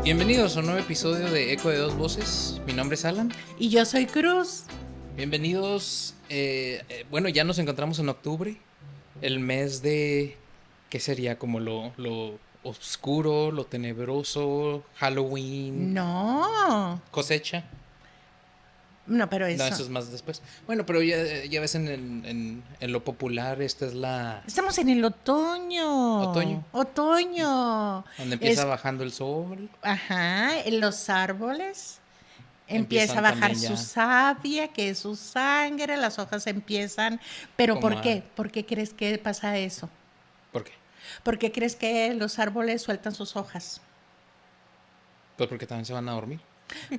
Bienvenidos a un nuevo episodio de Eco de Dos Voces. Mi nombre es Alan. Y yo soy Cruz. Bienvenidos. Bueno, ya nos encontramos en octubre, el mes de... ¿Qué sería? Como lo oscuro, lo tenebroso, Halloween, No, cosecha. no, pero No, eso. eso es más después. Bueno, pero ya ves en lo popular, esta es la Estamos en el otoño, otoño. Otoño. donde empieza Es, bajando el sol. ajá, en los árboles empieza a Empiezan bajar también su ya savia, que es su sangre, las hojas empiezan. ¿Pero como por a... qué? ¿Por qué crees que pasa eso? ¿Por qué? ¿Por qué crees que los árboles sueltan sus hojas? Pues porque también se van a dormir.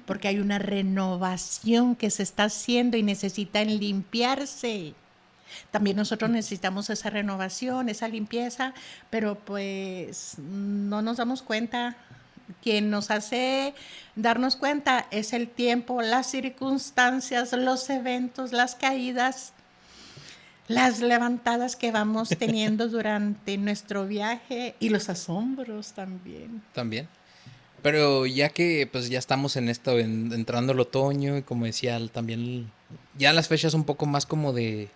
Porque hay una renovación que se está haciendo y necesitan limpiarse. También nosotros necesitamos esa renovación, esa limpieza, pero pues no nos damos cuenta. Quien nos hace darnos cuenta es el tiempo, las circunstancias, los eventos, las caídas, las levantadas que vamos teniendo durante nuestro viaje y los asombros también. También. Pero ya que pues ya estamos en esto, entrando el otoño y como decía también ya las fechas un poco más como de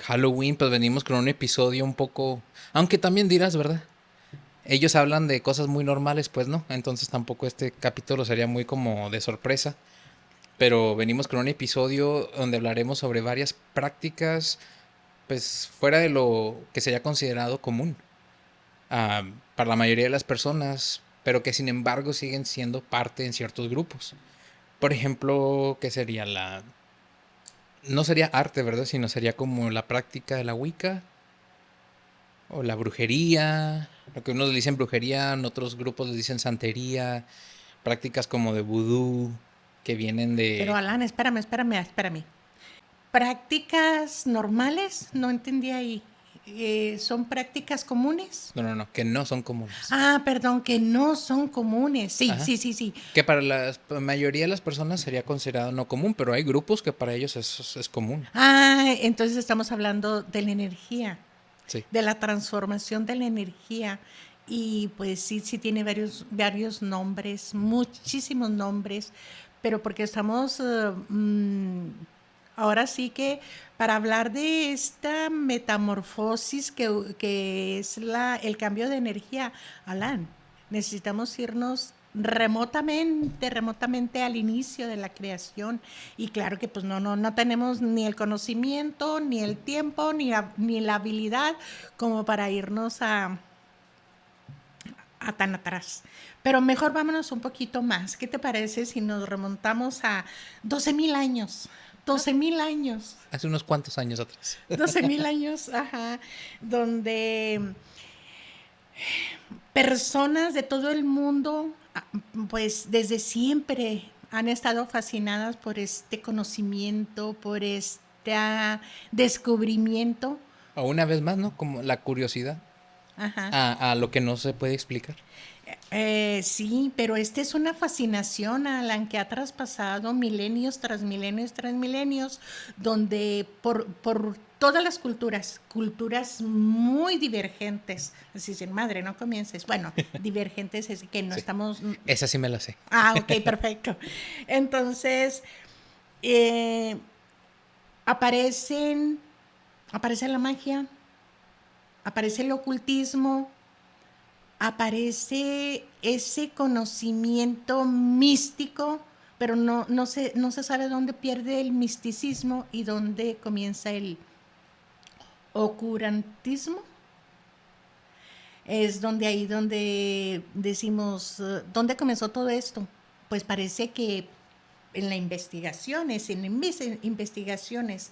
Halloween, pues venimos con un episodio un poco, aunque también dirás, ¿verdad? Ellos hablan de cosas muy normales, pues no, entonces tampoco este capítulo sería muy como de sorpresa, pero venimos con un episodio donde hablaremos sobre varias prácticas pues fuera de lo que sería considerado común ah, para la mayoría de las personas, pero que sin embargo siguen siendo parte en ciertos grupos. Por ejemplo, ¿qué sería la...? No sería arte, ¿verdad? Sino sería como la práctica de la Wicca o la brujería. Lo que unos le dicen brujería, en otros grupos les dicen santería. Prácticas como de vudú, que vienen Pero de... Alan, espérame. Prácticas normales, no entendí ahí. ¿Son prácticas comunes? No, que no son comunes. Ah, perdón, que no son comunes. Sí, Ajá. sí, sí, sí. Que para la mayoría de las personas sería considerado no común, pero hay grupos que para ellos es común. Ah, entonces estamos hablando de la energía, Sí. de la transformación de la energía. Y pues sí, sí tiene varios nombres, muchísimos nombres, pero porque estamos ahora sí que para hablar de esta metamorfosis que es el cambio de energía, Alan, necesitamos irnos remotamente al inicio de la creación. Y claro que pues no tenemos ni el conocimiento, ni el tiempo, ni la habilidad como para irnos a tan atrás. Pero mejor vámonos un poquito más. ¿Qué te parece si nos remontamos a 12,000 años? 12,000 años. Hace unos cuantos años atrás. 12,000 años, ajá, donde personas de todo el mundo, pues desde siempre han estado fascinadas por este conocimiento, por este descubrimiento. O una vez más, ¿no? Como la curiosidad Ajá. a lo que no se puede explicar. Sí, pero esta es una fascinación, Alan, que ha traspasado milenios tras milenios, donde por todas las culturas muy divergentes, así dicen, madre, no comiences, bueno, divergentes es que no Sí. estamos... Esa sí me la sé. Ah, ok, perfecto. Entonces, eh, aparecen, aparece la magia, aparece el ocultismo, aparece ese conocimiento místico, pero no se sabe dónde pierde el misticismo y dónde comienza el ocurantismo. Es donde decimos, ¿dónde comenzó todo esto? Pues parece que en las investigaciones, en mis investigaciones,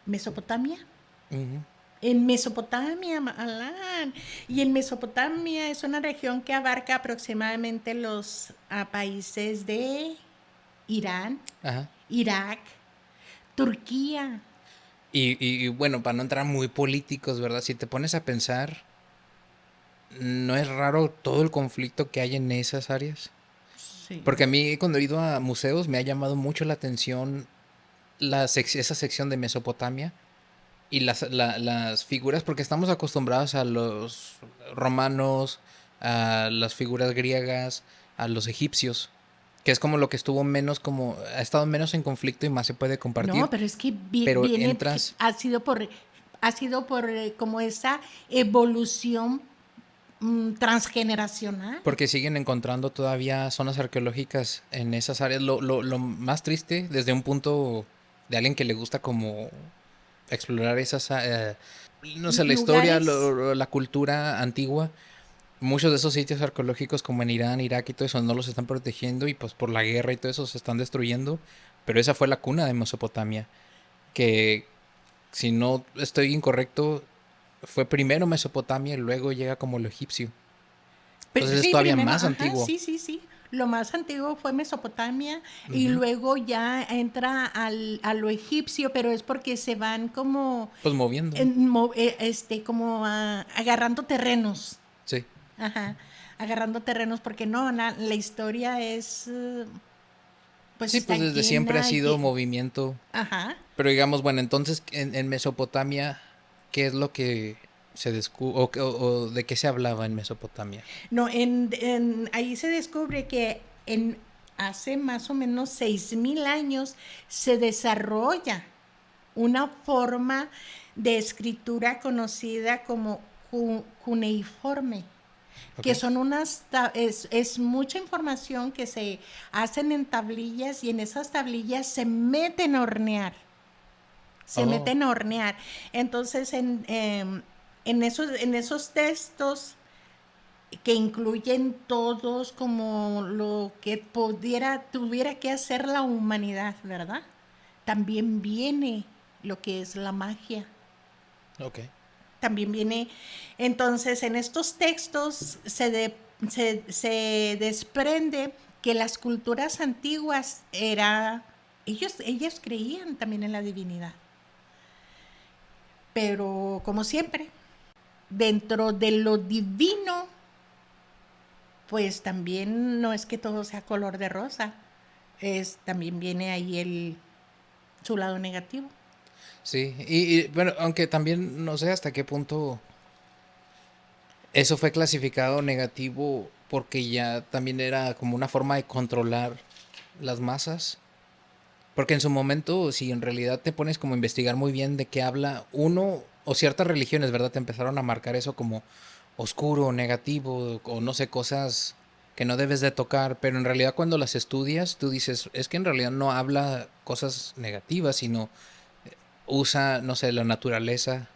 Mesopotamia. Ujú. En Mesopotamia, Alan. Y en Mesopotamia es una región que abarca aproximadamente los países de Irán, Ajá. Irak, Turquía. Y bueno, para no entrar muy políticos, ¿verdad? Si te pones a pensar, ¿no es raro todo el conflicto que hay en esas áreas? Sí. Porque a mí cuando he ido a museos me ha llamado mucho la atención esa sección de Mesopotamia y las figuras, porque estamos acostumbrados a los romanos, a las figuras griegas, a los egipcios, que es como lo que estuvo menos como, ha estado menos en conflicto y más se puede No, compartir, pero es que pero viene, entras, ha sido por como esa evolución transgeneracional. porque siguen encontrando todavía zonas arqueológicas en esas áreas. Lo más triste, desde un punto de alguien que le gusta como explorar esas, no sé, la historia, Lugares. la cultura antigua. Muchos de esos sitios arqueológicos como en Irán, Irak y todo eso no los están protegiendo y pues por la guerra y todo eso se están destruyendo. Pero esa fue la cuna de Mesopotamia, que si no estoy incorrecto, fue primero Mesopotamia y luego llega como lo egipcio. Entonces es Sí, todavía primero, más ajá, antiguo. sí, sí, sí. Lo más antiguo fue Mesopotamia y Ujú. luego ya entra a lo egipcio, pero es porque se van como, Pues moviendo. como agarrando terrenos. Sí. Ajá, agarrando terrenos porque no, la historia es, pues Sí, está pues desde siempre ha llena, sido movimiento. ajá. Pero digamos, bueno, entonces en Mesopotamia, ¿qué es lo que se descubre o de qué se hablaba en Mesopotamia? No, ahí se descubre que hace más o menos 6000 años se desarrolla una forma de escritura conocida como cuneiforme, ¿Ok? que son es mucha información que se hacen en tablillas y en esas tablillas se meten a hornear, se Oh, meten a hornear. Entonces, en esos textos que incluyen todos como lo que tuviera que hacer la humanidad, ¿verdad? También viene lo que es la magia. ok. También viene, entonces en estos textos se desprende que las culturas antiguas ellos creían también en la divinidad. Pero como siempre, dentro de lo divino pues también no es que todo sea color de rosa, también viene ahí su lado negativo. Sí, bueno, aunque también no sé hasta qué punto eso fue clasificado negativo porque ya también era como una forma de controlar las masas. Porque en su momento, si en realidad te pones como a investigar muy bien de qué habla uno o ciertas religiones, ¿verdad? Te empezaron a marcar eso como oscuro, negativo o no sé, cosas que no debes de tocar, pero en realidad cuando las estudias, tú dices, es que en realidad no habla cosas negativas, sino usa, no sé, la naturaleza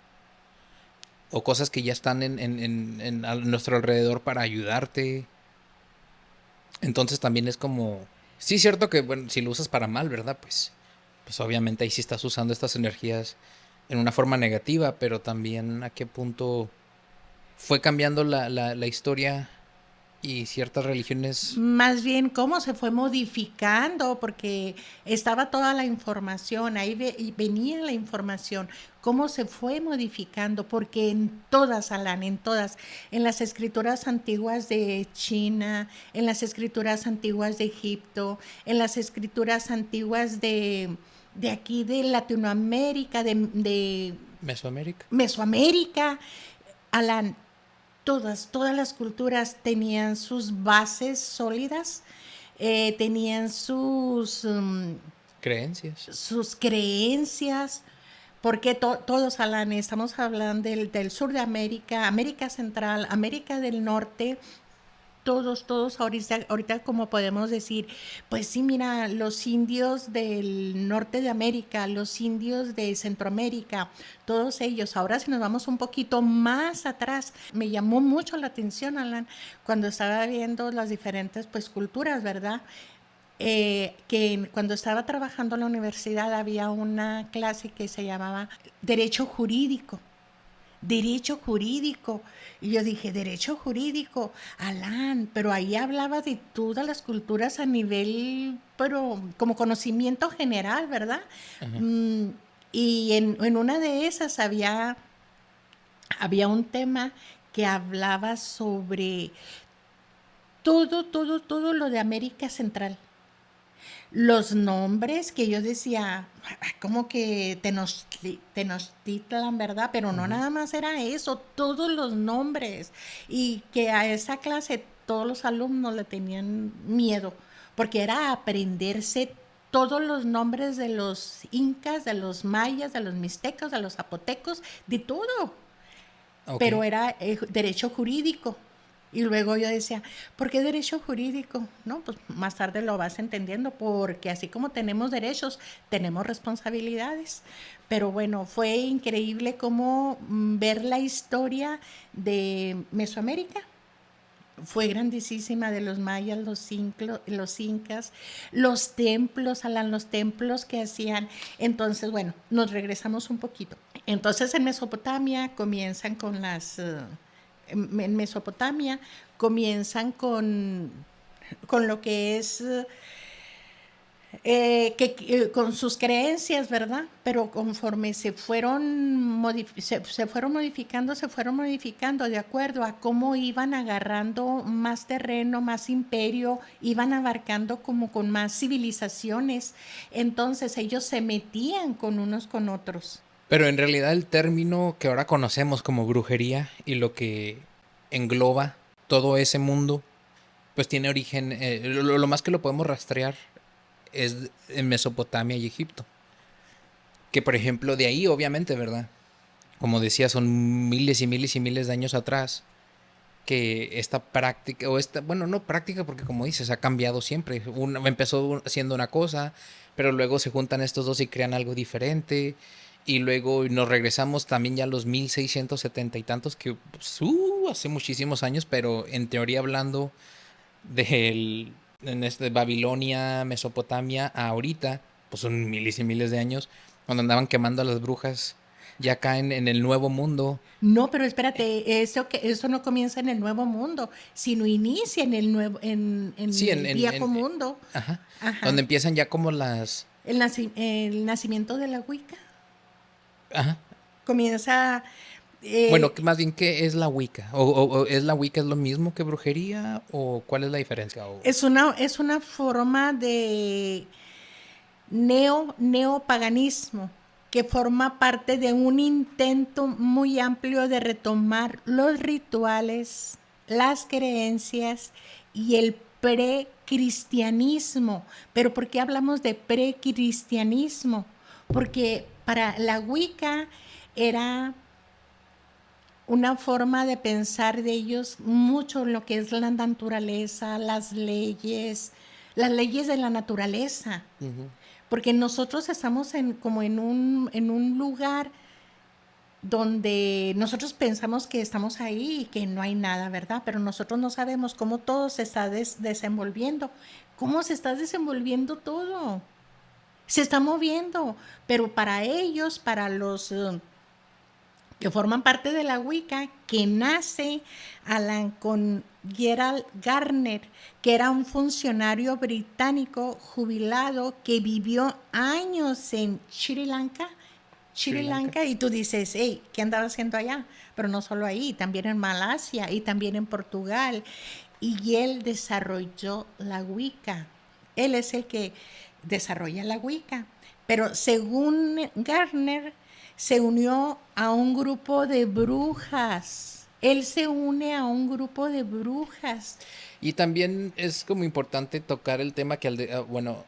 o cosas que ya están en a nuestro alrededor para ayudarte. Entonces también es como, sí, cierto que, bueno, si lo usas para mal, ¿verdad? Pues obviamente ahí sí estás usando estas energías en una forma negativa, pero también a qué punto fue cambiando la historia y ciertas religiones. Más bien cómo se fue modificando, porque estaba toda la información, y venía la información, cómo se fue modificando, porque en todas, Alan, en todas, en las escrituras antiguas de China, en las escrituras antiguas de Egipto, en las escrituras antiguas de aquí de Latinoamérica, de Mesoamérica. Mesoamérica, Alan, todas las culturas tenían sus bases sólidas, tenían Creencias. sus creencias, porque todos, Alan, estamos hablando del sur de América, América Central, América del Norte, todos ahorita como podemos decir, pues sí, mira, los indios del norte de América, los indios de Centroamérica, todos ellos. Ahora si nos vamos un poquito más atrás, me llamó mucho la atención, Alan, cuando estaba viendo las diferentes pues culturas, ¿verdad? Que cuando estaba trabajando en la universidad había una clase que se llamaba Derecho Jurídico. Derecho jurídico. Y yo dije, derecho jurídico, Alan, pero ahí hablaba de todas las culturas a nivel, pero como conocimiento general, ¿verdad? Ajá. Mm, y en una de esas había un tema que hablaba sobre todo lo de América Central. los nombres que yo decía, como que Tenochtitlan, ¿verdad? Pero no Ujú. nada más era eso, todos los nombres. Y que a esa clase todos los alumnos le tenían miedo, porque era aprenderse todos los nombres de los incas, de los mayas, de los mixtecos, de los zapotecos, de todo, Ok. pero era derecho jurídico. Y luego yo decía, ¿por qué derecho jurídico? No, pues más tarde lo vas entendiendo, porque así como tenemos derechos, tenemos responsabilidades. Pero bueno, fue increíble cómo ver la historia de Mesoamérica. Fue grandísima, de los mayas, los incas, los templos, Alan, los templos que hacían. Entonces, bueno, nos regresamos un poquito. Entonces en Mesopotamia comienzan con en Mesopotamia comienzan con lo que es con sus creencias, ¿verdad? Pero conforme se fueron modificando de acuerdo a cómo iban agarrando más terreno, más imperio, iban abarcando como con más civilizaciones. Entonces ellos se metían con unos con otros. Pero en realidad el término que ahora conocemos como brujería y lo que engloba todo ese mundo, pues tiene origen, lo más que lo podemos rastrear es en Mesopotamia y Egipto. Que por ejemplo de ahí obviamente, ¿verdad? Como decía, son miles y miles y miles de años atrás que esta práctica, o esta, bueno, no práctica porque como dices, ha cambiado siempre. Empezó siendo una cosa, pero luego se juntan estos dos y crean algo diferente. Y luego nos regresamos también ya a los 1670 y tantos, que pues, hace muchísimos años, pero en teoría hablando del, de Babilonia, Mesopotamia, a ahorita, pues son miles y miles de años, cuando andaban quemando a las brujas, ya caen en el nuevo mundo. No, pero espérate, eso no comienza en el nuevo mundo, sino inicia en Sí, el viejo en mundo. ajá, donde Ajá. empiezan ya como las, El nacimiento de la Wicca ajá, comienza. bueno, eh, más bien, ¿qué es la Wicca? O es la Wicca es lo mismo que brujería? ¿O cuál es la diferencia? O, es una forma de neopaganismo que forma parte de un intento muy amplio de retomar los rituales, las creencias y el precristianismo. Pero ¿por qué hablamos de precristianismo? Porque para la Wicca era una forma de pensar de ellos mucho en lo que es la naturaleza, las leyes de la naturaleza. ujú. Porque nosotros estamos como en un lugar donde nosotros pensamos que estamos ahí y que no hay nada, ¿verdad? Pero nosotros no sabemos cómo todo se está desenvolviendo, cómo se está desenvolviendo todo. Se está moviendo, pero para ellos, para los que forman parte de la Wicca, que nace Alan con Gerald Garner, que era un funcionario británico jubilado que vivió años en Sri Lanka. Sri Sri Lanka. Lanka, y tú dices, hey, ¿qué andaba haciendo allá? Pero no solo ahí, también en Malasia y también en Portugal. Y él desarrolló la Wicca. Él es el que desarrolla la Wicca. Pero según Garner, se unió a un grupo de brujas. Él se une a un grupo de brujas. Y también es como importante tocar el tema que, bueno,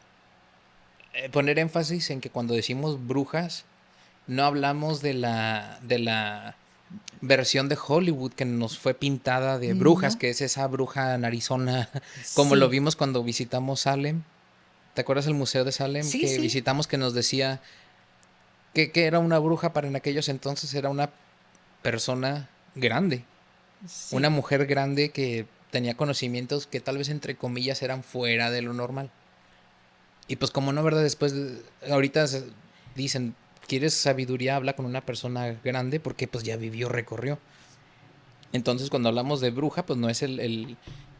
poner énfasis en que cuando decimos brujas, no hablamos de la versión de Hollywood que nos fue pintada de brujas, No, que es esa bruja narizona, como lo sí, vimos cuando visitamos Salem. ¿Te acuerdas el museo de Salem sí, que sí, visitamos que nos decía que era una bruja para en aquellos entonces? Era una persona grande, una sí. mujer grande que tenía conocimientos que tal vez entre comillas eran fuera de lo normal. Y pues como no, ¿verdad? Después, ahorita dicen, ¿quieres sabiduría? Habla con una persona grande porque pues ya vivió, recorrió. Entonces cuando hablamos de bruja, pues no es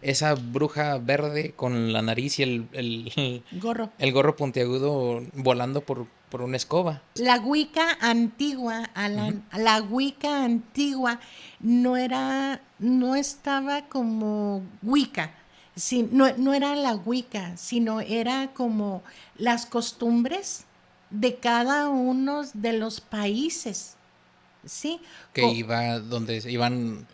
esa bruja verde con la nariz y Gorro. el gorro puntiagudo volando por una escoba. La Wicca antigua, Ujú. Alan, la Wicca antigua no estaba como Wicca, sí, no, no era la Wicca, sino era como las costumbres de cada uno de los países, ¿sí? Que iba donde iban,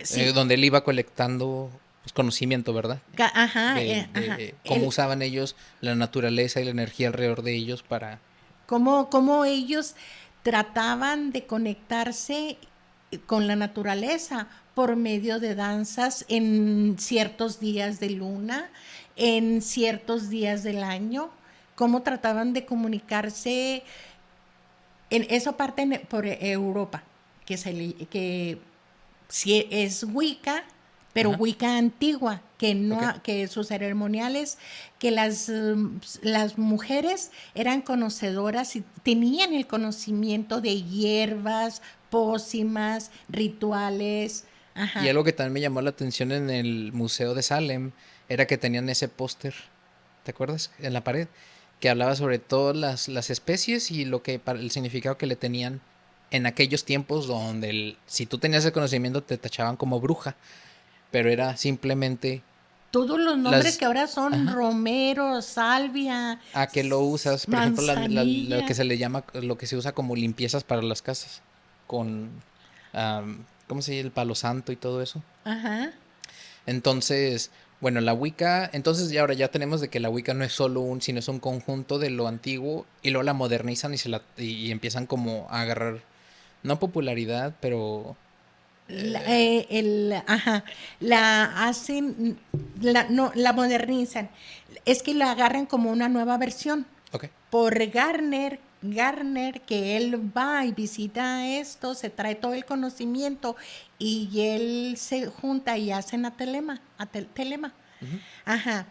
Sí, donde él iba colectando pues, conocimiento, ¿verdad? ajá, ajá. De cómo usaban ellos la naturaleza y la energía alrededor de ellos para... Cómo ellos trataban de conectarse con la naturaleza por medio de danzas en ciertos días de luna, en ciertos días del año, cómo trataban de comunicarse en esa parte por Europa, que si es Wicca, pero Ajá, Wicca antigua, que ok. no que sus ceremoniales, que las mujeres eran conocedoras y tenían el conocimiento de hierbas, pócimas, rituales. Y Ajá. algo que también me llamó la atención en el Museo de Salem era que tenían ese póster, ¿te acuerdas? En la pared, que hablaba sobre todas las especies y lo que para el significado que le tenían en aquellos tiempos donde si tú tenías el conocimiento te tachaban como bruja, pero era simplemente Todos los nombres las... que ahora son Ajá. romero, salvia, ¿A qué lo usas? Por ejemplo, lo que manzanilla. se le llama, lo que se usa como limpiezas para las casas, con, ¿cómo se llama? El palo santo y todo eso. Ajá. Entonces, bueno, la Wicca, entonces ya ahora ya tenemos de que la Wicca no es solo sino es un conjunto de lo antiguo y luego la modernizan y empiezan como a agarrar, no popularidad, pero, Ajá, la hacen, no, la modernizan. Es que la agarran como una nueva versión. ok, Por Garner, que él va y visita esto, se trae todo el conocimiento y él se junta y hacen telema. ujú, Ajá.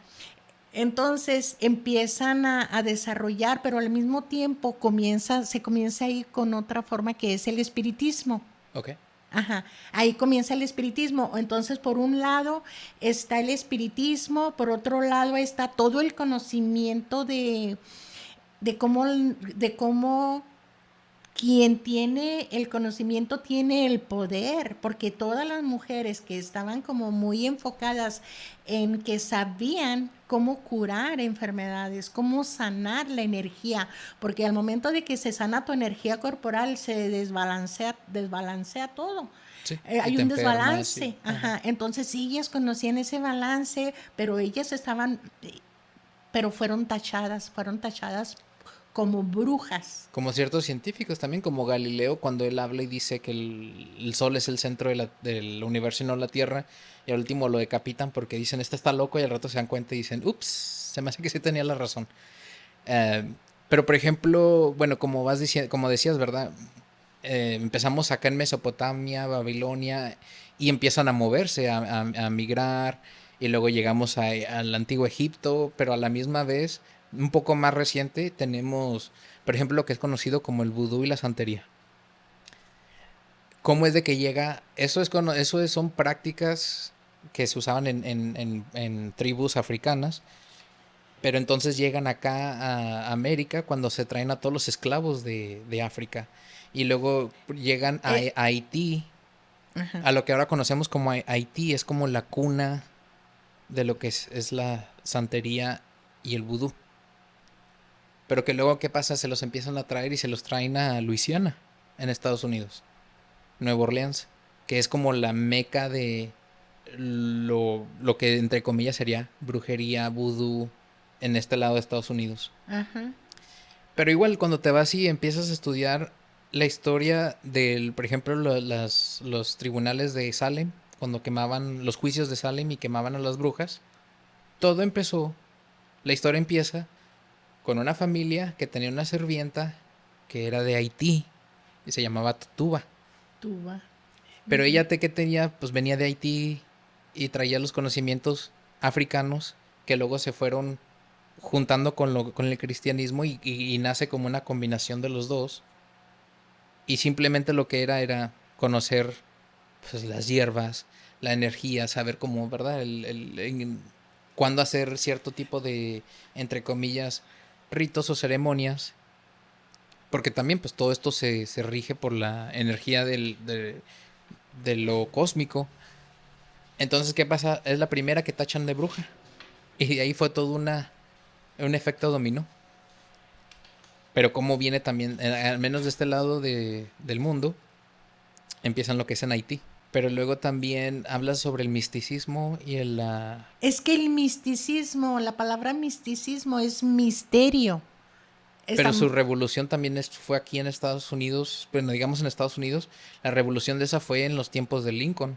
Entonces empiezan a desarrollar, pero al mismo tiempo se comienza a ir con otra forma que es el espiritismo. ok, Ajá, ahí comienza el espiritismo. Entonces, por un lado está el espiritismo, por otro lado está todo el conocimiento de cómo quien tiene el conocimiento tiene el poder, porque todas las mujeres que estaban como muy enfocadas en que sabían cómo curar enfermedades, cómo sanar la energía, porque al momento de que se sana tu energía corporal se desbalancea todo. sí, y Hay te un enfermas desbalance, y, ajá. ajá. Entonces sí, ellas conocían ese balance, pero pero fueron tachadas como brujas. Como ciertos científicos también, como Galileo, cuando él habla y dice que el Sol es el centro del universo y no la Tierra, y al último lo decapitan porque dicen, este está loco, y al rato se dan cuenta y dicen, ups, se me hace que sí tenía la razón. Eh, pero por ejemplo, bueno, como vas diciendo, como decías, ¿verdad? Empezamos acá en Mesopotamia, Babilonia, y empiezan a moverse, a migrar, y luego llegamos al antiguo Egipto, pero a la misma vez, un poco más reciente, tenemos, por ejemplo, lo que es conocido como el vudú y la santería. ¿Cómo es de que llega? Son prácticas que se usaban en tribus africanas, pero entonces llegan acá a América cuando se traen a todos los esclavos de África. Y luego llegan Eh, a Haití, ajá. a lo que ahora conocemos como Haití, es como la cuna de lo que es la santería y el vudú. Pero que luego, ¿qué pasa? Se los empiezan a traer y se los traen a Luisiana, en Estados Unidos, Nueva Orleans, que es como la meca de lo que entre comillas sería brujería, vudú, en este lado de Estados Unidos. Ajá. Pero igual cuando te vas y empiezas a estudiar la historia del, por ejemplo, los tribunales de Salem, cuando quemaban los juicios de Salem y quemaban a las brujas, todo empezó, la historia empieza con una familia que tenía una sirvienta que era de Haití y se llamaba Tuba. Tuba. Pero ella que tenía, pues venía de Haití y traía los conocimientos africanos que luego se fueron juntando con el cristianismo y nace como una combinación de los dos. Y simplemente lo que era conocer pues, las hierbas, la energía, saber cómo, ¿verdad? Cuándo hacer cierto tipo de, entre comillas, ritos o ceremonias. Porque también pues todo esto se rige por la energía de lo cósmico. Entonces, ¿qué pasa? Es la primera que tachan de bruja. Y de ahí fue todo un efecto dominó. Pero como viene también, al menos de este lado del mundo, empiezan lo que es en Haití. Pero luego también habla sobre el misticismo y Es que el misticismo, la palabra misticismo es misterio. pero Está, su revolución también fue aquí en Estados Unidos, bueno, digamos en Estados Unidos, la revolución de esa fue en los tiempos de Lincoln,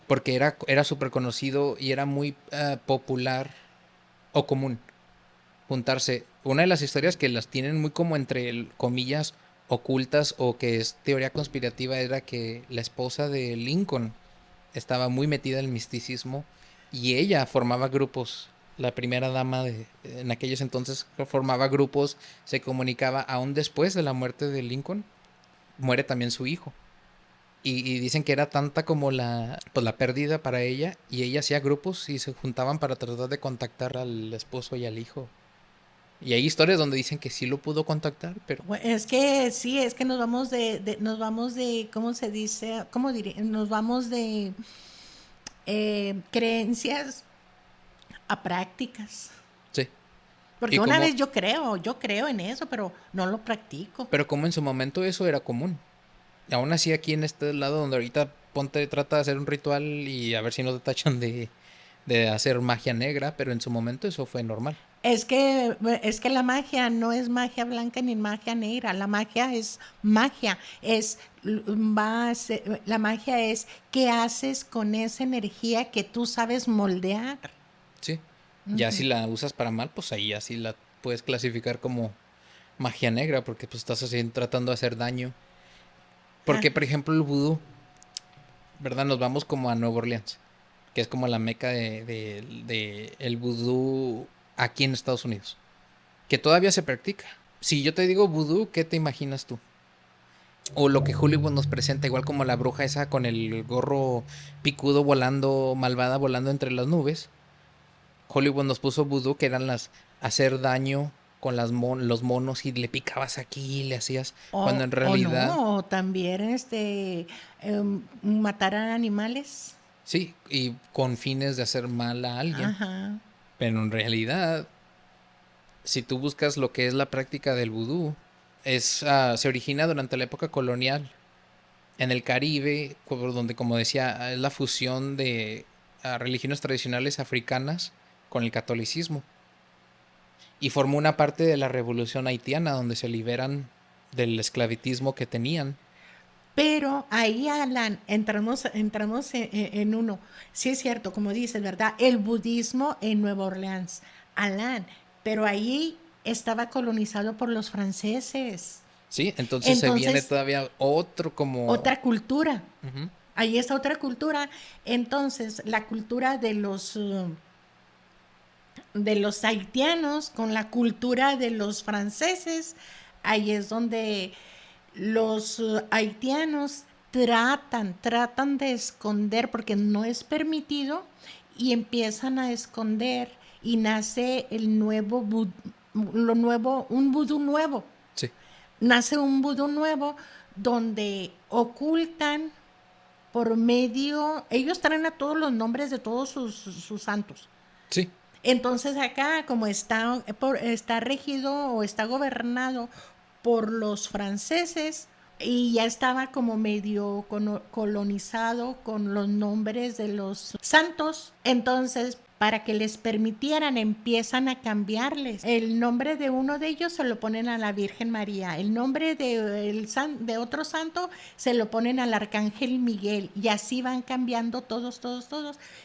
porque era súper conocido y era muy popular o común juntarse. Una de las historias que las tienen muy como entre comillas ocultas o que es teoría conspirativa era que la esposa de Lincoln estaba muy metida en el misticismo y ella formaba grupos. La primera dama en aquellos entonces formaba grupos, se comunicaba aún después de la muerte de Lincoln, muere también su hijo. Y dicen que era tanta como pues la pérdida para ella y ella hacía grupos y se juntaban para tratar de contactar al esposo y al hijo. Y hay historias donde dicen que sí lo pudo contactar, pero es que sí, es que nos vamos de, ¿cómo se dice? ¿Cómo diré? Nos vamos de creencias a prácticas. sí. Porque Y una como, vez yo creo en eso, pero no lo practico. pero como en su momento eso era común. Y aún así aquí en este lado donde ahorita ponte, trata de hacer un ritual y a ver si no te tachan de hacer magia negra, pero en su momento eso fue normal. Es que la magia no es magia blanca ni magia negra. La magia es magia. La magia es qué haces con esa energía que tú sabes moldear. Sí. Ya si la usas para mal, pues ahí así la puedes clasificar como magia negra, porque pues estás así tratando de hacer daño. Ah, Porque, por ejemplo, el vudú, ¿verdad? Nos vamos como a Nueva Orleans, que es como la meca de el vudú aquí en Estados Unidos, que todavía se practica. Si yo te digo vudú, ¿qué te imaginas tú? O lo que Hollywood nos presenta, igual como la bruja esa con el gorro picudo volando, malvada volando entre las nubes. Hollywood nos puso vudú, que eran las hacer daño con los monos y le picabas aquí y le hacías, cuando en o realidad, no, o también matar a animales. sí, y con fines de hacer mal a alguien. Ajá. Pero en realidad, si tú buscas lo que es la práctica del vudú, se origina durante la época colonial en el Caribe, donde, como decía, es la fusión de religiones tradicionales africanas con el catolicismo. Y formó una parte de la revolución haitiana, donde se liberan del esclavitismo que tenían. Pero ahí, Alan, entramos en uno. Sí es cierto, como dices, ¿verdad? El budismo en Nueva Orleans. Alan, pero ahí estaba colonizado por los franceses. ¿Sí? Entonces se viene Entonces, todavía otro como... otra cultura. Ujú. Ahí está otra cultura. Entonces, la cultura de los haitianos con la cultura de los franceses, ahí es donde los haitianos tratan de esconder porque no es permitido y empiezan a esconder y nace un vudú nuevo. Sí, Nace un vudú nuevo donde ocultan por medio, ellos traen a todos los nombres de todos sus santos. sí. Entonces acá, como está regido o está gobernado por los franceses y ya estaba como medio colonizado con los nombres de los santos, entonces para que les permitieran empiezan a cambiarles. El nombre de uno de ellos se lo ponen a la Virgen María, el nombre de otro santo se lo ponen al Arcángel Miguel y así van cambiando todos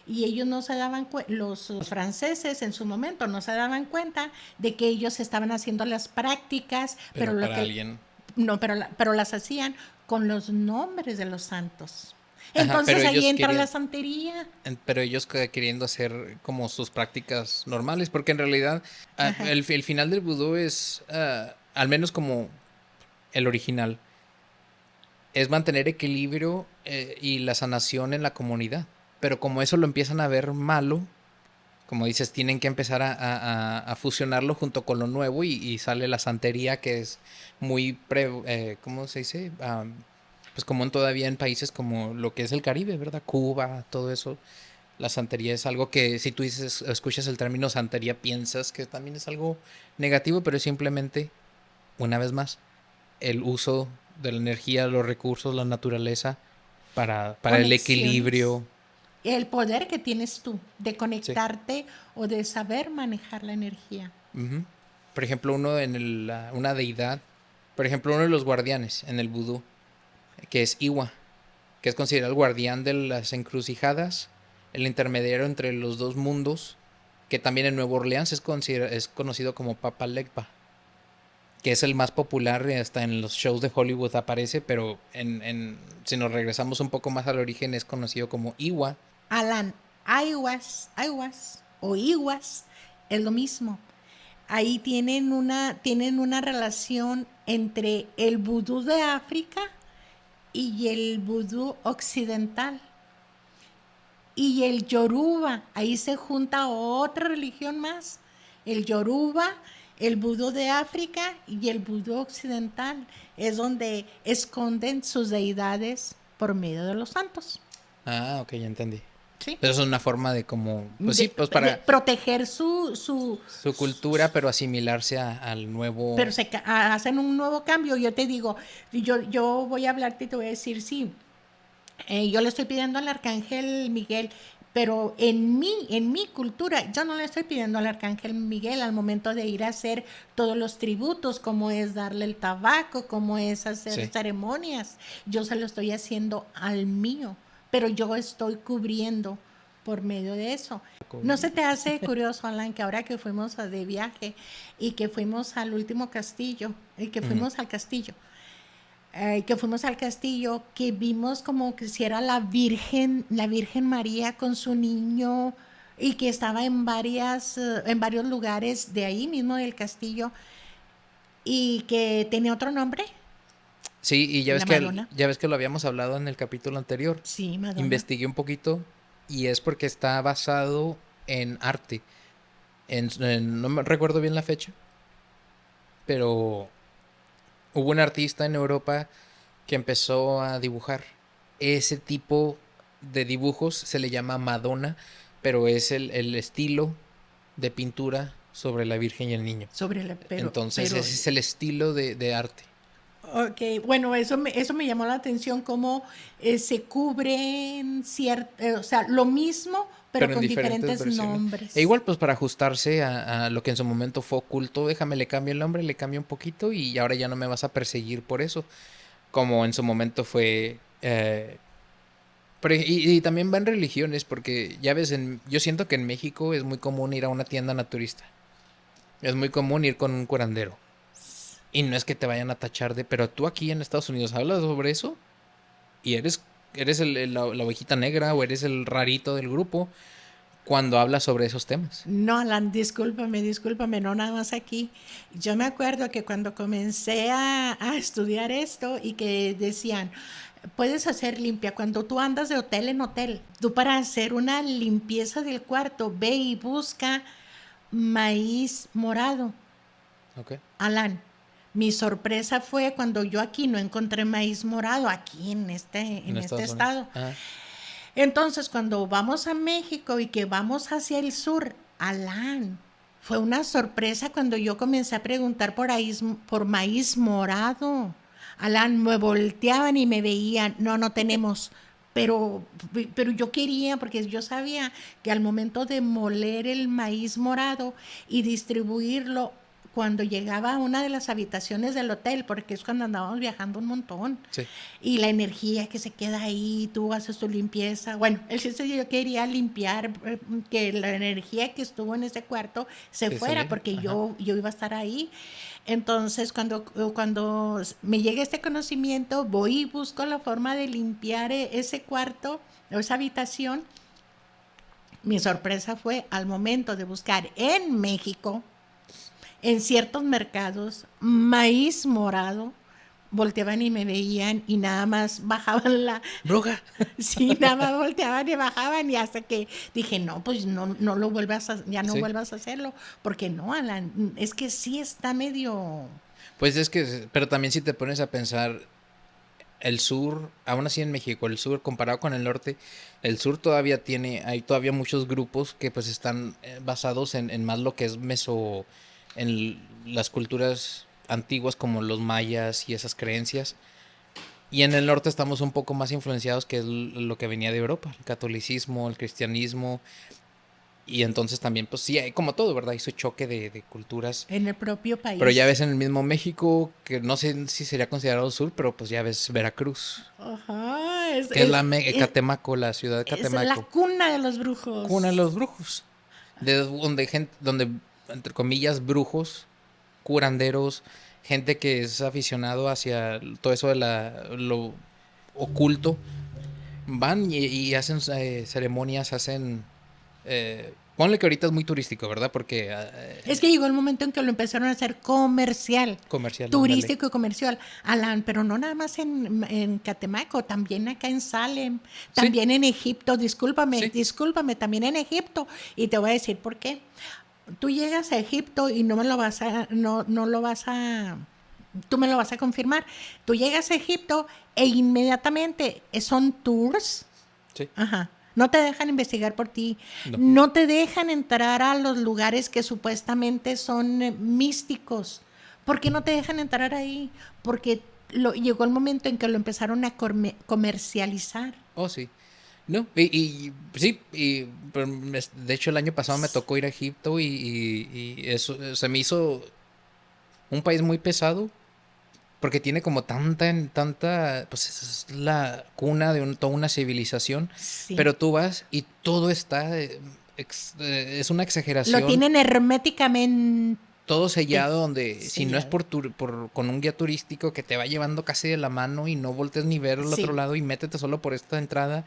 y ellos no se daban cuenta, los franceses en su momento no se daban cuenta de que ellos estaban haciendo las prácticas, pero Pero lo para que alguien... no, pero las hacían con los nombres de los santos. Ajá, pero Entonces ahí ellos entra la querían... santería. Pero ellos queriendo hacer como sus prácticas normales, porque en realidad Ajá. el final del vudú es, al menos como el original, es mantener equilibrio y la sanación en la comunidad. Pero como eso lo empiezan a ver malo, como dices, tienen que empezar a fusionarlo junto con lo nuevo y sale la santería que es muy, ¿cómo se dice? Pues común todavía en países como lo que es el Caribe, ¿verdad? Cuba, todo eso. La santería es algo que si tú dices, escuchas el término santería, piensas que también es algo negativo, pero es simplemente, una vez más, el uso de la energía, los recursos, la naturaleza para el Conexiones. equilibrio. El poder que tienes tú de Sí. conectarte o de saber manejar la energía. Ujú. Por ejemplo, una deidad, por ejemplo, uno de los guardianes en el vudú, que es Iwa, que es considerado el guardián de las encrucijadas, el intermediario entre los dos mundos, que también en Nueva Orleans es conocido como Papa Legba, que es el más popular, hasta en los shows de Hollywood aparece, pero si nos regresamos un poco más al origen es conocido como Iwa. Alan, Aiwas o Iwas es lo mismo. Ahí tienen una relación entre el vudú de África y el vudú occidental. Y el Yoruba, ahí se junta otra religión más. El Yoruba, el vudú de África y el vudú occidental. Es donde esconden sus deidades por medio de los santos. Ah, ok, ya entendí. ¿Sí? Pero eso es una forma de como, pues sí, pues De para proteger su cultura, pero asimilarse al pero nuevo. hacen un nuevo cambio. Yo te digo, yo voy a hablarte y te voy a decir, sí, yo le estoy pidiendo al arcángel Miguel, pero en mi cultura, yo no le estoy pidiendo al arcángel Miguel al momento de ir a hacer todos los tributos, como es darle el tabaco, como es hacer Sí. ceremonias. Yo se lo estoy haciendo al mío, pero yo estoy cubriendo por medio de eso. ¿No se te hace curioso, Alan, que ahora que fuimos de viaje y que fuimos al último castillo, y que Ujú. fuimos al castillo, que fuimos al castillo, que vimos como que si era la Virgen María con su niño y que estaba en varios lugares de ahí mismo del castillo y que tenía otro nombre, Sí, y la Madonna. ya ves que lo habíamos hablado en el capítulo anterior. Sí, Madonna. Investigué un poquito y es porque está basado en arte. No me recuerdo bien la fecha, pero hubo un artista en Europa que empezó a dibujar. Ese tipo de dibujos se le llama Madonna, pero es el estilo de pintura sobre la Virgen y el Niño. Sobre la, Entonces ese es el estilo de arte. ok, bueno, eso me llamó la atención, cómo se cubren o sea, lo mismo, pero Pero en con diferentes diferentes versiones. E nombres. igual, pues para ajustarse a lo que en su momento fue oculto, déjame le cambio el nombre, le cambio un poquito y ahora ya no me vas a perseguir por eso. Como en su momento fue. Y también va en religiones, porque ya ves, yo siento que en México es muy común ir a una tienda naturista. Es muy común ir con un curandero. Y no es que te vayan a tachar de, pero tú aquí en Estados Unidos hablas sobre eso y eres la ovejita negra o eres el rarito del grupo cuando hablas sobre esos temas. No, Alan, discúlpame, no nada más aquí. Yo me acuerdo que cuando comencé a estudiar esto y que decían, puedes hacer limpia cuando tú andas de hotel en hotel. Tú para hacer una limpieza del cuarto, ve y busca maíz morado. Ok. Alan, mi sorpresa fue cuando yo aquí no encontré maíz morado, aquí En en este Estados Unidos. estado. Ajá. Entonces, cuando vamos a México y que vamos hacia el sur, Alán, fue una sorpresa cuando yo comencé a preguntar por maíz morado. Alán, me volteaban y me veían, no, no tenemos. Pero, pero yo quería, porque yo sabía que al momento de moler el maíz morado y distribuirlo, cuando llegaba a una de las habitaciones del hotel, porque es cuando andábamos viajando un montón, Sí. y la energía que se queda ahí, tú haces tu limpieza. Bueno, el chiste es que yo quería limpiar, que la energía que estuvo en ese cuarto se Sí, fuera, saliera. porque Ajá. yo iba a estar ahí. Entonces, cuando me llega este conocimiento, voy y busco la forma de limpiar ese cuarto, o esa habitación. Mi sorpresa fue al momento de buscar en México, en ciertos mercados, maíz morado, volteaban y me veían y nada más bajaban Bruja. sí, nada más volteaban y bajaban y hasta que dije, no, pues no, no lo vuelvas ya no Sí. vuelvas a hacerlo, porque no, Alan, es que sí está medio, Pues es que, pero también si te pones a pensar, el sur, aún así en México, el sur comparado con el norte, el sur todavía hay todavía muchos grupos que pues están basados en más lo que es en las culturas antiguas como los mayas y esas creencias. Y en el norte estamos un poco más influenciados que es lo que venía de Europa, el catolicismo, el cristianismo. Y entonces también, pues sí, hay como todo, ¿verdad? Hizo choque de culturas. En el propio Pero ya país. ves en el mismo México, que no sé si sería considerado sur, pero pues ya ves Veracruz, Ajá, que es Catemaco, la ciudad de es la Catemaco, cuna de los cuna de brujos. los brujos. De donde gente, donde, entre comillas, brujos, curanderos, gente que es aficionado hacia todo eso de lo oculto, van y hacen ceremonias, ponle que ahorita es muy turístico, ¿verdad? Porque Es que llegó el momento en que lo empezaron a hacer comercial, comercial, ándale. turístico y comercial, Alan, pero no nada más en Catemaco, también acá en Salem, Sí, también en Egipto, discúlpame, sí, discúlpame, también en Egipto, y te voy a decir por qué. Tú llegas a Egipto y no me lo vas a, no lo vas a, tú me lo vas a confirmar. Tú llegas a Egipto e inmediatamente son tours. sí, Ajá. No te dejan investigar por ti. no. No te dejan entrar a los lugares que supuestamente son místicos. ¿Por qué no te dejan entrar ahí? Porque llegó el momento en que lo empezaron a comercializar. Oh, sí. No, sí, pero de hecho el año pasado me tocó ir a Egipto y eso se me hizo un país muy pesado porque tiene como tanta, pues es la cuna de toda una civilización, Sí. pero tú vas y todo está, es una Lo exageración, tienen herméticamente todo sellado donde si no es sellado. con un guía turístico que te va llevando casi de la mano y no voltees ni ver al otro Sí. lado y métete solo por esta entrada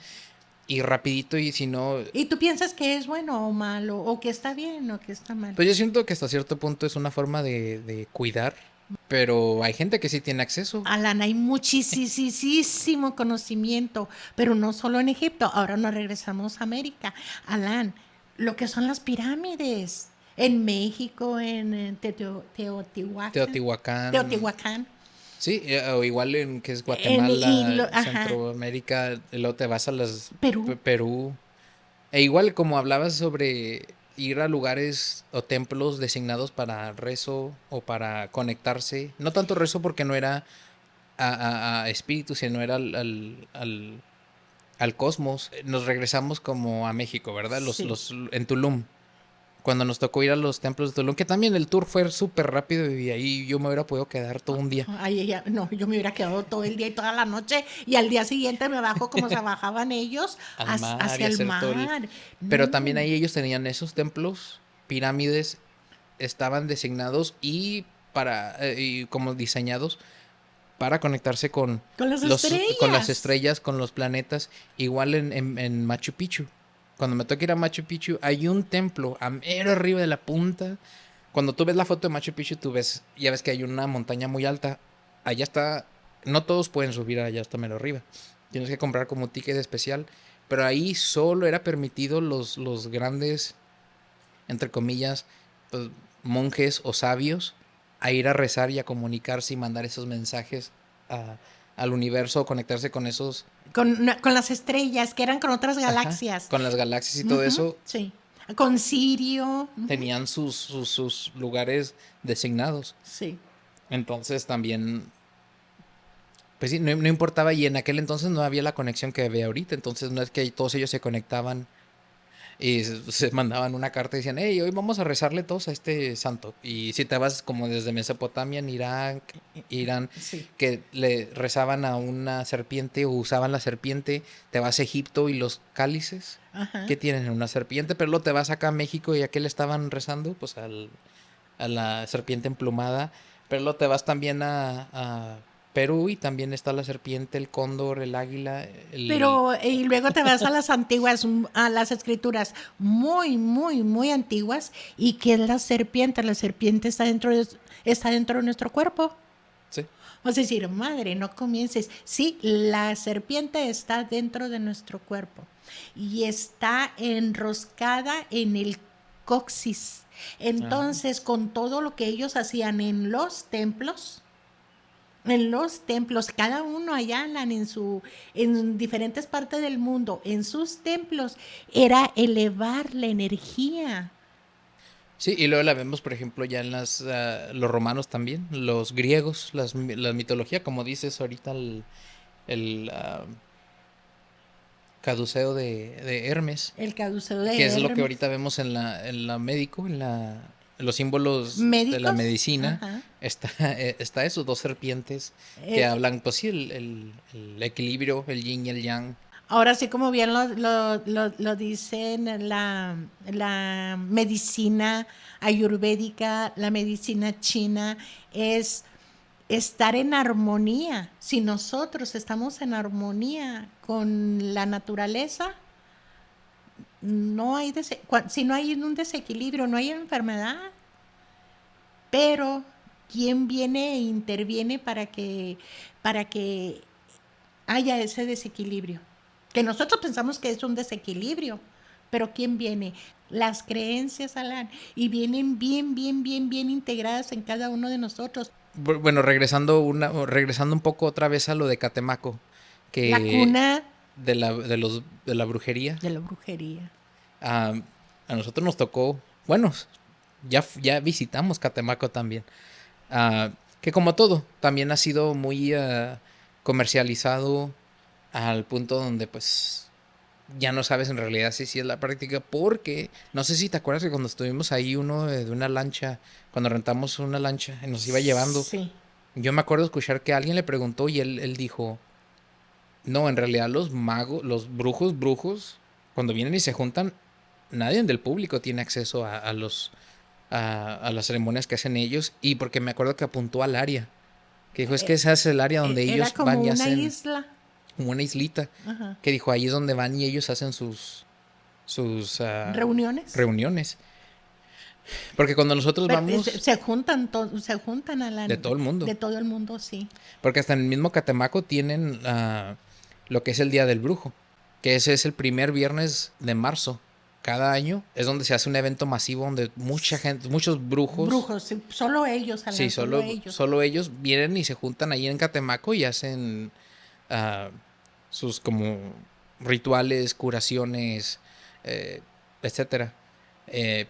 y rapidito y si no, Y tú piensas que es bueno o malo, o que está bien o que está mal. pues yo siento que hasta cierto punto es una forma de cuidar, pero hay gente que sí tiene acceso. Alan, hay muchísimo conocimiento, pero no solo en Egipto. Ahora nos regresamos a América. Alan, lo que son las pirámides en México, en Teotihuacán, Teotihuacán, Teotihuacán, sí, o igual en que es y Guatemala, ajá, Centroamérica, y luego te vas a Perú. Perú. E igual como hablabas sobre ir a lugares o templos designados para rezo o para conectarse, no tanto rezo porque no era a espíritu, sino era al cosmos. Nos regresamos como a México, ¿verdad? Sí. En Tulum. Cuando nos tocó ir a los templos de Tulum, que también el tour fue súper rápido y ahí yo me hubiera podido quedar todo un día. Ay, no, yo me hubiera quedado todo el día y toda la noche y al día siguiente me bajo como se bajaban ellos Al mar y hacia el hacer todo el... mar. Pero también No, ahí ellos tenían esos templos, pirámides, estaban designados y como diseñados para conectarse con las con las estrellas. estrellas, con los planetas, igual en Machu Picchu. Cuando me toca ir a Machu Picchu, hay un templo a mero arriba de la punta. Cuando tú ves la foto de Machu Picchu, ya ves que hay una montaña muy alta. Allá está, no todos pueden subir allá hasta mero arriba. Tienes que comprar como un ticket especial. Pero ahí solo era permitido los grandes, entre comillas, pues, monjes o sabios a ir a rezar y a comunicarse y mandar esos mensajes a- al universo o conectarse con esos, Con las estrellas, que eran con otras ajá, galaxias. con las galaxias y todo Ujú, eso, sí. Con Sirio. Ujú, tenían sus lugares designados. sí. Entonces también, pues sí, no importaba y en aquel entonces no había la conexión que había ahorita, entonces no es que todos ellos se conectaban y se mandaban una carta y decían, hey, hoy vamos a rezarle todos a este santo. Y si te vas como desde Mesopotamia, en Irak, Irán, Sí. que le rezaban a una serpiente o usaban la serpiente, te vas a Egipto y los cálices Ajá. que tienen una serpiente, pero luego te vas acá a México y a qué le estaban rezando, pues a la serpiente emplumada, pero luego te vas también a Perú y también está la serpiente, el cóndor, el águila, Pero, y luego te vas a las antiguas, a las escrituras muy antiguas, y que es la serpiente. La serpiente está dentro de nuestro cuerpo. sí, O sea, decir, madre, no comiences. Sí, la serpiente está dentro de nuestro cuerpo y está enroscada en el coxis. ah, Entonces, con todo lo que ellos hacían en los templos, En los templos, cada uno allá en diferentes partes del mundo, en sus templos, era elevar la energía. Sí, y luego la vemos, por ejemplo, ya en los romanos también, los griegos, la mitología, como dices ahorita, el caduceo de Hermes, El caduceo que de es lo que Hermes. ahorita vemos en la médico, en los símbolos de la Médicos, medicina, ajá. está esos dos serpientes que Eh, hablan, pues sí, el equilibrio, el yin y el yang. Ahora sí, como bien lo dicen, la medicina ayurvédica, la medicina china, es estar en armonía. Si nosotros estamos en armonía con la naturaleza, no hay si no hay un desequilibrio, no hay enfermedad. Pero ¿quién viene e interviene para que haya ese desequilibrio? Que nosotros pensamos que es un desequilibrio, pero ¿quién viene? Las creencias, Alan, y vienen bien, bien, bien, bien integradas en cada uno de nosotros. Bueno, regresando un poco otra vez a lo de Catemaco, La que cuna de la brujería, de la brujería. a, a nosotros nos tocó, bueno, ya visitamos Catemaco también. Que como todo, también ha sido muy comercializado al punto donde pues ya no sabes en realidad si es la práctica, porque no sé si te acuerdas que cuando estuvimos ahí uno de una lancha, cuando rentamos una lancha y nos iba llevando, Sí. yo me acuerdo escuchar que alguien le preguntó y él dijo, no, en realidad los magos, los brujos, cuando vienen y se juntan, nadie del público tiene acceso a las ceremonias que hacen ellos, y porque me acuerdo que apuntó al área. Que dijo, es que ese es el área donde Era ellos como van y una hacen isla. como una islita. Ajá. Que dijo, ahí es donde van y ellos hacen sus Reuniones. reuniones. Porque cuando nosotros Pero vamos, se juntan de todo el mundo. de todo el mundo, sí. Porque hasta en el mismo Catemaco tienen lo que es el Día del Brujo. Que ese es el primer viernes de marzo. Cada año es donde se hace un evento masivo donde mucha gente, muchos brujos, Brujos, sí, solo ellos, sí, Alan, solo ellos. solo ellos vienen y se juntan ahí en Catemaco y hacen ah, sus como rituales, curaciones, eh, etcétera.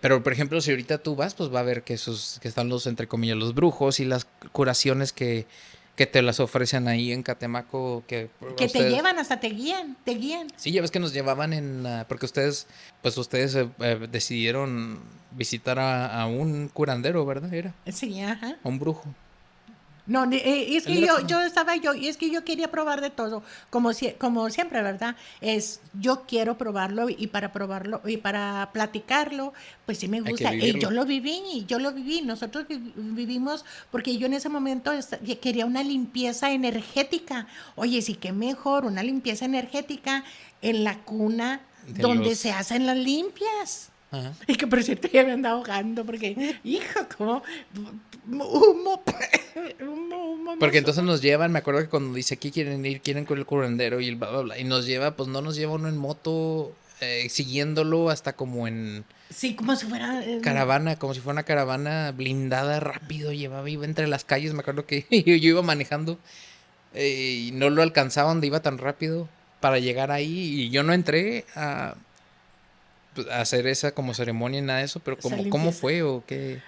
Pero por ejemplo, si ahorita tú vas, pues va a ver que están los, entre comillas, los brujos y las curaciones que te las ofrecen ahí en Catemaco, que a Que te ustedes. llevan, hasta te guían, te guían. Sí, ya ves que nos llevaban porque ustedes decidieron visitar a un curandero, ¿verdad? Era, Sí, ajá. a un brujo. No, es Él que era como, y es que yo quería probar de todo, como siempre, ¿verdad? Yo quiero probarlo y para probarlo y para platicarlo, pues sí me hay que gusta. Y vivirlo. yo lo viví, nosotros vivimos, porque yo en ese momento quería una limpieza energética. Oye, sí, qué mejor, una limpieza energética en la cuna De donde se los... hacen las limpias. Ajá. Y que por cierto ya me andaba ahogando porque, hijo, como humo, humo, Porque más entonces humo. nos llevan, me acuerdo que cuando dice aquí quieren ir, quieren con el curandero y el bla, bla, bla, y nos lleva, pues no nos lleva uno en moto siguiéndolo hasta como en Sí, como si fuera. caravana, como si fuera una caravana blindada rápido, iba entre las calles, me acuerdo que yo iba manejando y no lo alcanzaba donde iba tan rápido para llegar ahí y yo no entré a hacer esa como ceremonia ni nada de eso, pero Esa cómo limpieza. fue o qué.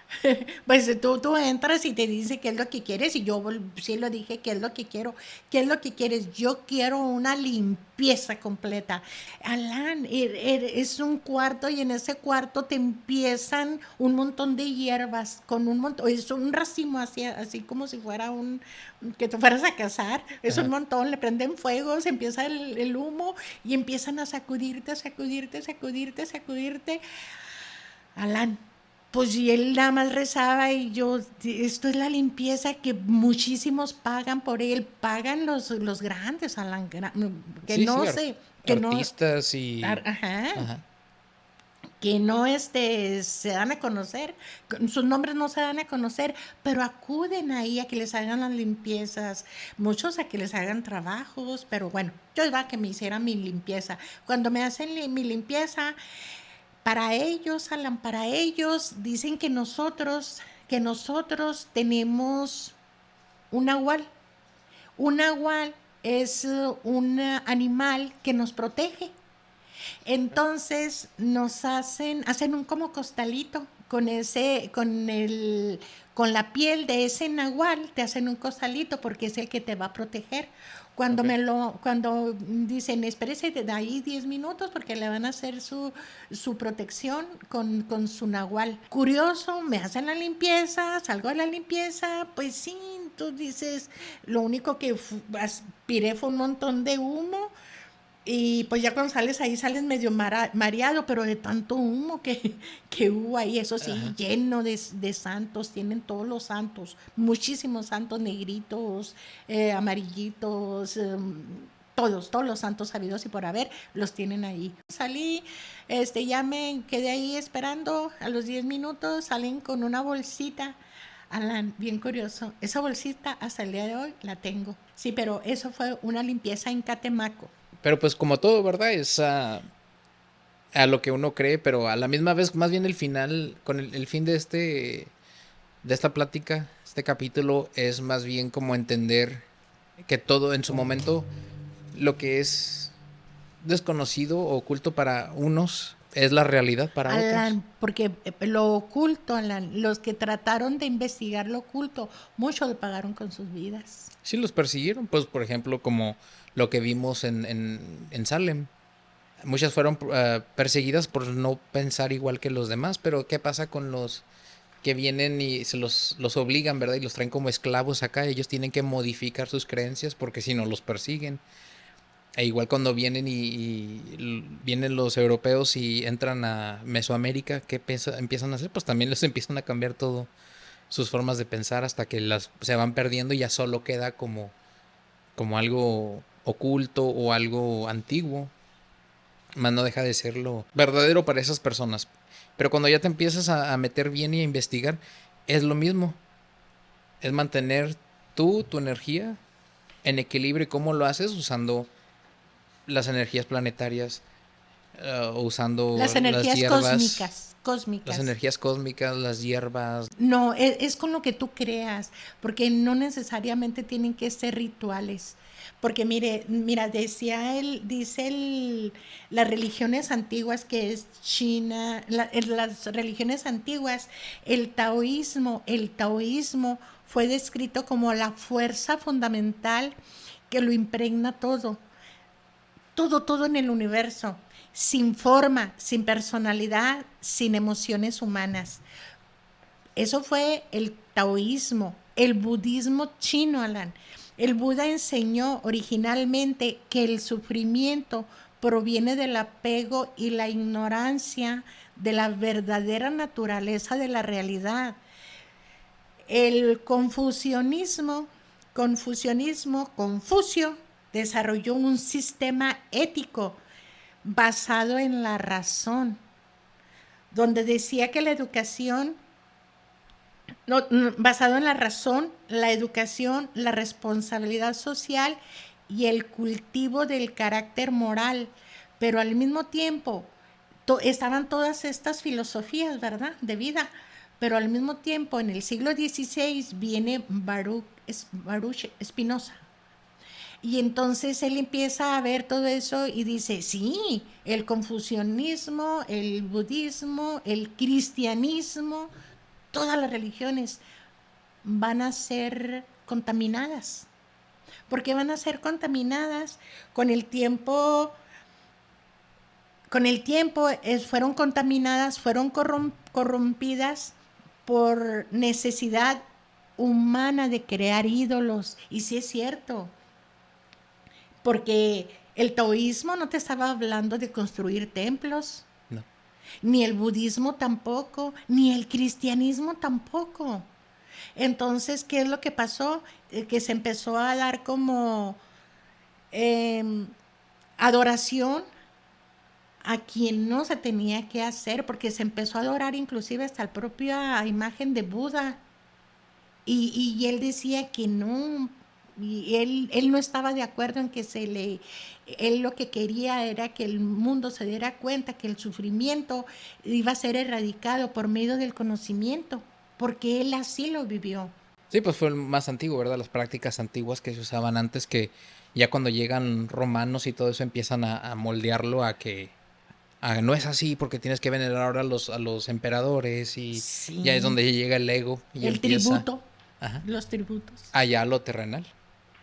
Pues tú entras y te dice qué es lo que quieres y yo sí lo dije, qué es lo que quiero, qué es lo que quieres. Yo quiero una limpieza completa. Alan, es un cuarto y en ese cuarto te empiezan un montón de hierbas con un montón, es un racimo así como si fuera que te fueras a casar, es un Ajá. montón, le prenden fuego, se empieza el humo y empiezan a sacudirte, sacudirte, sacudirte, sacudirte. Alan, pues y él nada más rezaba y yo, esto es la limpieza que muchísimos pagan por él, pagan los grandes, Alan, que Sí, sí, no sé, que no, artistas y... ajá, Ajá. que no se dan a conocer, sus nombres no se dan a conocer, pero acuden ahí a que les hagan las limpiezas, muchos a que les hagan trabajos, pero bueno, yo iba a que me hiciera mi limpieza. Cuando me hacen mi limpieza, para ellos, Alan, para ellos dicen que nosotros tenemos un nahual. Un nahual es un animal que nos protege. Entonces hacen un como costalito con la piel de ese nahual, te hacen un costalito porque es el que te va a proteger. Ok. Cuando dicen, espérese de ahí 10 minutos porque le van a hacer su protección con su nahual. Curioso, me hacen la limpieza, salgo de la limpieza, pues sí, tú dices, lo único que aspiré fue un montón de humo y pues ya cuando sales ahí sales medio mareado, pero de tanto humo que hubo ahí, eso sí, Ajá. lleno de santos, tienen todos los santos, muchísimos santos negritos, amarillitos, todos los santos sabidos y por haber, los tienen ahí. Salí, ya me quedé ahí esperando, a los 10 minutos salen con una bolsita. Alan, bien curioso, esa bolsita hasta el día de hoy la tengo. Sí, pero eso fue una limpieza en Catemaco. Pero pues como todo, ¿verdad? Es a lo que uno cree, pero a la misma vez, más bien el final, con el fin de esta plática, este capítulo, es más bien como entender que todo en su momento, lo que es desconocido o oculto para unos, es la realidad para otros. Alan, porque lo oculto, Alan, los que trataron de investigar lo oculto, muchos lo pagaron con sus vidas. Sí los persiguieron, pues por ejemplo, como lo que vimos en Salem. Muchas fueron perseguidas por no pensar igual que los demás, pero ¿qué pasa con los que vienen y los obligan, ¿verdad? Y los traen como esclavos acá? Ellos tienen que modificar sus creencias porque si no los persiguen. E igual cuando vienen vienen los europeos y entran a Mesoamérica, ¿qué empiezan a hacer? Pues también les empiezan a cambiar todo sus formas de pensar hasta que las se van perdiendo y ya solo queda como algo oculto o algo antiguo, más no deja de ser lo verdadero para esas personas. Pero cuando ya te empiezas a meter bien y a investigar, es lo mismo. Es mantener tu energía en equilibrio. ¿Y cómo lo haces? Usando las energías planetarias, usando Las las energías hierbas, cósmicas, las cósmicas. energías cósmicas, las hierbas. No, es con lo que tú creas, porque no necesariamente tienen que ser rituales. Porque mira, las religiones antiguas que es China, en las religiones antiguas, el taoísmo fue descrito como la fuerza fundamental que lo impregna todo, todo en el universo, sin forma, sin personalidad, sin emociones humanas. Eso fue el taoísmo, el budismo chino, Alan. El Buda enseñó originalmente que el sufrimiento proviene del apego y la ignorancia de la verdadera naturaleza de la realidad. El Confucio, desarrolló un sistema ético basado en la razón, donde decía que la educación no, basado en la razón, la educación, la responsabilidad social y el cultivo del carácter moral, pero al mismo tiempo estaban todas estas filosofías, ¿verdad?, de vida, pero al mismo tiempo en el siglo XVI viene Baruch Spinoza. Y entonces él empieza a ver todo eso y dice, sí, el confucianismo, el budismo, el cristianismo, todas las religiones van a ser contaminadas. Porque van a ser contaminadas con el tiempo. Fueron contaminadas, fueron corrompidas por necesidad humana de crear ídolos. Y sí es cierto, porque el taoísmo no te estaba hablando de construir templos, No. ni el budismo tampoco, ni el cristianismo tampoco. Entonces, ¿qué es lo que pasó? Que se empezó a dar como eh, adoración a quien no se tenía que hacer, porque se empezó a adorar inclusive hasta la propia imagen de Buda. Y él decía que no, y él no estaba de acuerdo en que él lo que quería era que el mundo se diera cuenta que el sufrimiento iba a ser erradicado por medio del conocimiento, porque él así lo vivió. Sí, pues fue el más antiguo, ¿verdad? Las prácticas antiguas que se usaban antes, que ya cuando llegan romanos y todo eso empiezan a moldearlo a que no es así porque tienes que venerar ahora a los emperadores y ya es Sí, donde llega el ego y el empieza, tributo, ajá, los tributos. allá lo terrenal.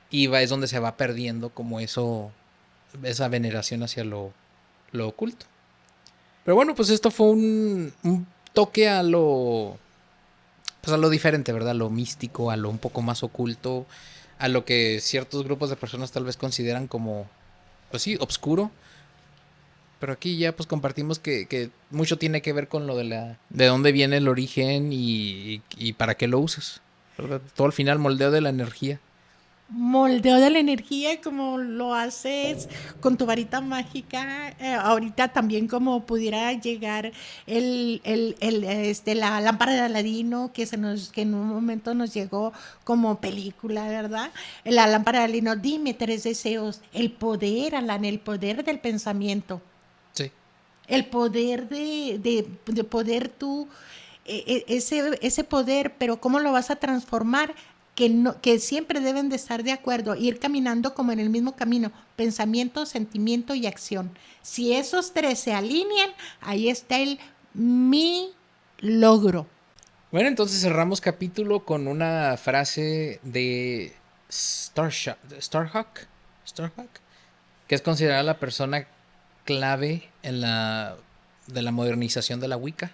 Y es donde se va perdiendo como eso, esa veneración hacia lo oculto. Pero bueno, pues esto fue un toque a lo, pues a lo diferente, ¿verdad? A lo místico, a lo un poco más oculto, a lo que ciertos grupos de personas tal vez consideran como, pues sí, obscuro. Pero aquí ya pues compartimos que mucho tiene que ver con lo de dónde viene el origen y para qué lo usas, ¿verdad? Todo al final moldeo de la energía. Moldeo de la energía como lo haces con tu varita mágica. Ahorita también como pudiera llegar la lámpara de Aladino que en un momento nos llegó como película, ¿verdad? La lámpara de Aladino, dime 3 deseos. El poder, Alan, el poder del pensamiento. Sí. El poder de poder tú, ese poder, pero ¿cómo lo vas a transformar? Que, no, que siempre deben de estar de acuerdo, ir caminando como en el mismo camino, pensamiento, sentimiento y acción. Si esos 3 se alinean, ahí está mi logro. Bueno, entonces cerramos capítulo con una frase de Starhawk, que es considerada la persona clave de la modernización de la Wicca.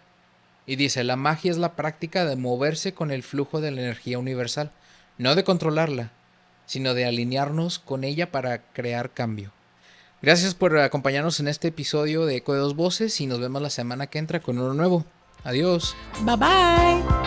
Y dice, la magia es la práctica de moverse con el flujo de la energía universal, no de controlarla, sino de alinearnos con ella para crear cambio. Gracias por acompañarnos en este episodio de Eco de Dos Voces y nos vemos la semana que entra con uno nuevo. Adiós. Bye bye.